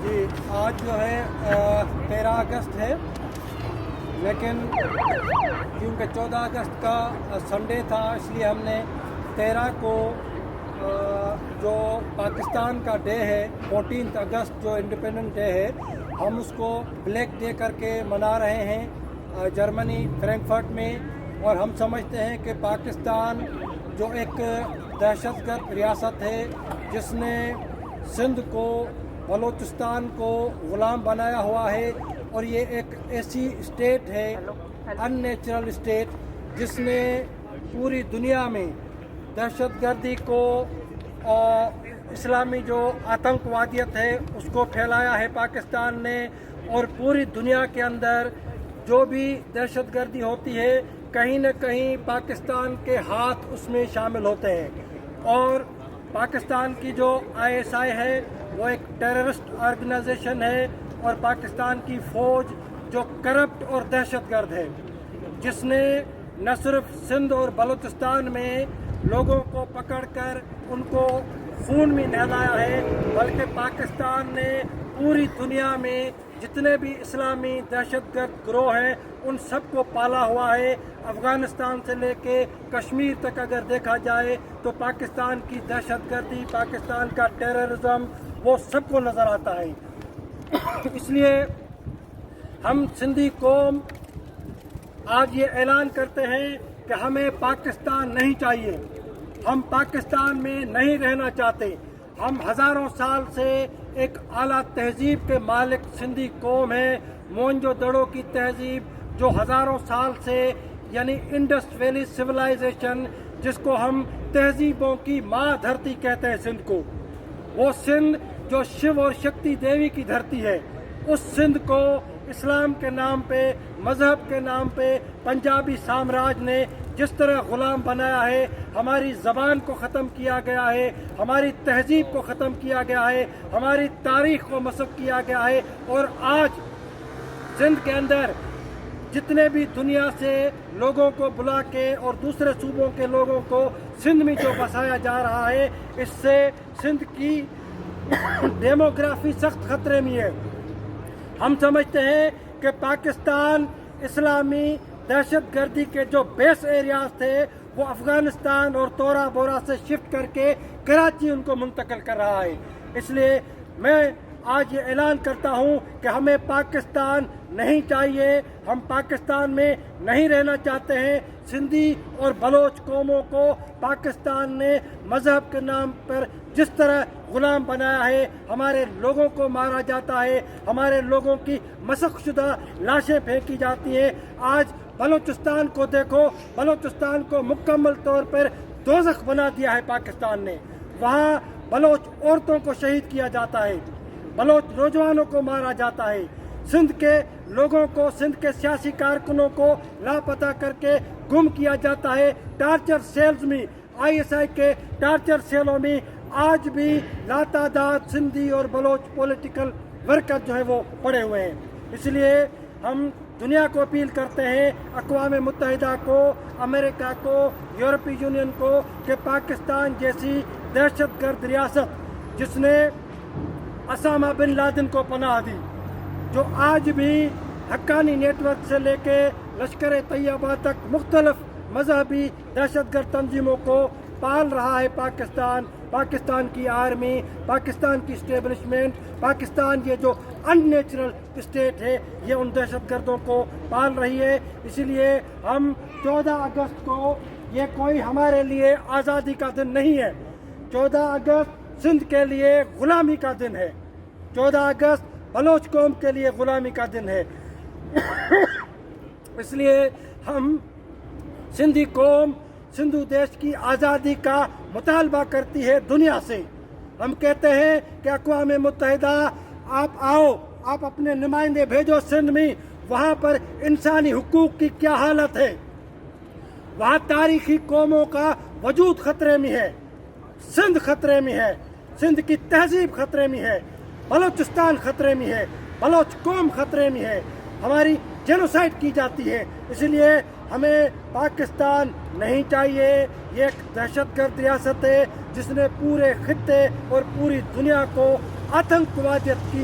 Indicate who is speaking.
Speaker 1: جی آج جو ہے 13 اگست ہے، لیکن کیونکہ 14 اگست کا سنڈے تھا اس لیے ہم نے 13 کو جو پاکستان کا ڈے ہے 14 اگست جو انڈیپینڈنٹ ڈے ہے، ہم اس کو بلیک ڈے کر کے منا رہے ہیں جرمنی فرینکفرٹ میں۔ اور ہم سمجھتے ہیں کہ پاکستان جو ایک دہشت گرد ریاست ہے جس نے سندھ کو، بلوچستان کو غلام بنایا ہوا ہے، اور یہ ایک ایسی اسٹیٹ ہے، ان نیچرل اسٹیٹ، جس نے پوری دنیا میں دہشت گردی کو اسلامی جو آتنکوادیت ہے اس کو پھیلایا ہے پاکستان نے۔ اور پوری دنیا کے اندر جو بھی دہشت گردی ہوتی ہے کہیں نہ کہیں پاکستان کے ہاتھ اس میں شامل ہوتے ہیں۔ اور پاکستان کی جو ISI ہے وہ ایک ٹیررسٹ آرگنائزیشن ہے، اور پاکستان کی فوج جو کرپٹ اور دہشت گرد ہے، جس نے نہ صرف سندھ اور بلوچستان میں لوگوں کو پکڑ کر ان کو خون میں نہلایا ہے، بلکہ پاکستان نے پوری دنیا میں جتنے بھی اسلامی دہشت گرد گروہ ہیں ان سب کو پالا ہوا ہے۔ افغانستان سے لے کے کشمیر تک اگر دیکھا جائے تو پاکستان کی دہشت گردی، پاکستان کا ٹیررزم وہ سب کو نظر آتا ہے۔ اس لیے ہم سندھی قوم آج یہ اعلان کرتے ہیں کہ ہمیں پاکستان نہیں چاہیے، ہم پاکستان میں نہیں رہنا چاہتے۔ ہم ہزاروں سال سے ایک اعلیٰ تہذیب کے مالک سندھی قوم ہے، مونجو دڑو کی تہذیب جو ہزاروں سال سے، یعنی انڈس ویلی سویلائزیشن، جس کو ہم تہذیبوں کی ماں دھرتی کہتے ہیں سندھ کو، وہ سندھ جو شیو اور شکتی دیوی کی دھرتی ہے، اس سندھ کو اسلام کے نام پہ، مذہب کے نام پہ پنجابی سامراج نے جس طرح غلام بنایا ہے، ہماری زبان کو ختم کیا گیا ہے، ہماری تہذیب کو ختم کیا گیا ہے، ہماری تاریخ کو مسخ کیا گیا ہے۔ اور آج سندھ کے اندر جتنے بھی دنیا سے لوگوں کو بلا کے اور دوسرے صوبوں کے لوگوں کو سندھ میں جو بسایا جا رہا ہے، اس سے سندھ کی ڈیموگرافی سخت خطرے میں ہے۔ ہم سمجھتے ہیں کہ پاکستان اسلامی دہشت گردی کے جو بیس ایریاز تھے وہ افغانستان اور تورا بورا سے شفٹ کر کے کراچی ان کو منتقل کر رہا ہے۔ اس لیے میں آج یہ اعلان کرتا ہوں کہ ہمیں پاکستان نہیں چاہیے، ہم پاکستان میں نہیں رہنا چاہتے ہیں۔ سندھی اور بلوچ قوموں کو پاکستان نے مذہب کے نام پر جس طرح غلام بنایا ہے، ہمارے لوگوں کو مارا جاتا ہے، ہمارے لوگوں کی مسخ شدہ لاشیں پھینکی جاتی ہیں۔ آج بلوچستان کو دیکھو، بلوچستان کو مکمل طور پر دوزخ بنا دیا ہے پاکستان نے۔ وہاں بلوچ عورتوں کو شہید کیا جاتا ہے، بلوچ نوجوانوں کو مارا جاتا ہے، سندھ کے لوگوں کو، سندھ کے سیاسی کارکنوں کو لاپتہ کر کے گم کیا جاتا ہے۔ ٹارچر سیلز میں، ISI کے ٹارچر سیلوں میں آج بھی لاتعداد سندھی اور بلوچ پولیٹیکل ورکر جو ہے وہ پڑے ہوئے ہیں۔ اس لیے ہم دنیا کو اپیل کرتے ہیں، اقوام متحدہ کو، امریکہ کو، یورپی یونین کو، کہ پاکستان جیسی دہشت گرد ریاست جس نے اسامہ بن لادن کو پناہ دی، جو آج بھی حقانی نیٹ ورک سے لے کے لشکر طیبہ تک مختلف مذہبی دہشت گرد تنظیموں کو پال رہا ہے، پاکستان کی آرمی، پاکستان کی اسٹیبلشمنٹ، پاکستان یہ جو ان نیچرل اسٹیٹ ہے یہ ان دہشت گردوں کو پال رہی ہے۔ اسی لیے ہم 14 اگست کو، یہ کوئی ہمارے لیے آزادی کا دن نہیں ہے، 14 اگست سندھ کے لیے غلامی کا دن ہے، 14 اگست بلوچ قوم کے لیے غلامی کا دن ہے۔ اس لیے ہم سندھی قوم سندھو دیش کی آزادی کا مطالبہ کرتی ہے دنیا سے۔ ہم کہتے ہیں کہ اقوام متحدہ آپ آؤ، آپ اپنے نمائندے بھیجو سندھ میں، وہاں پر انسانی حقوق کی کیا حالت ہے، وہاں تاریخی قوموں کا وجود خطرے میں ہے، سندھ خطرے میں ہے، سندھ کی تہذیب خطرے میں ہے، بلوچستان خطرے میں ہے، بلوچ قوم خطرے میں ہے، ہماری جینوسائڈ کی جاتی ہے۔ اس لیے ہمیں پاکستان نہیں چاہیے، یہ ایک دہشت گرد ریاست ہے جس نے پورے خطے اور پوری دنیا کو آتنکوادیت کی